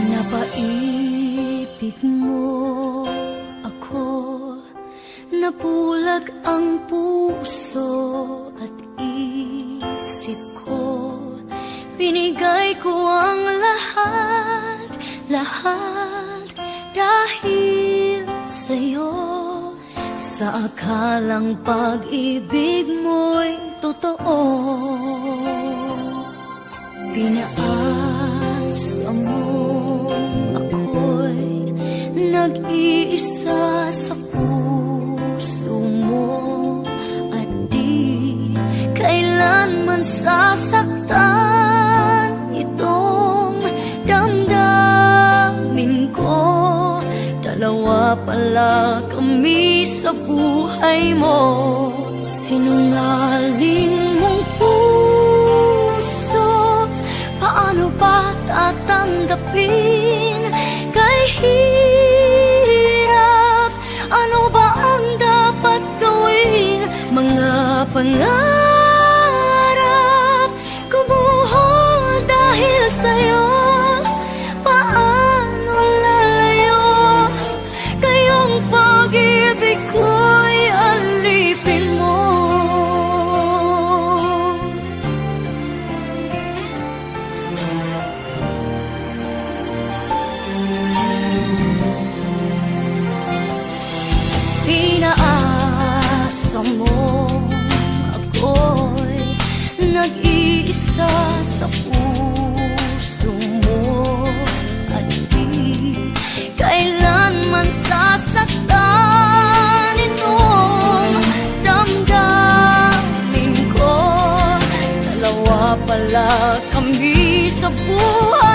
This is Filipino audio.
Napaibig mo ako, nabulag ang puso at isip ko. Binigay ko ang lahat, lahat dahil sa'yo. Sa akalang pag-ibig mo'y totoo, pinaasa mo ako'y nag-iisa sa puso mo, at di kailanman sasaktan itong damdamin ko. Dalawa pala kami sa buhay mo, sinungaling mong puso. Paano ba tatanggapin? Kay hirap, ano ba ang dapat gawin? Mga pangarap kumuho dahil sa'yo. Paano lalayo? Kayong pag-ibig ko'y alipin mo. Pinaasa mo ako'y nag-iisa sa puso mo, at di kailanman sasaktan itong damdamin ko. Dalawa pala kami sa buhay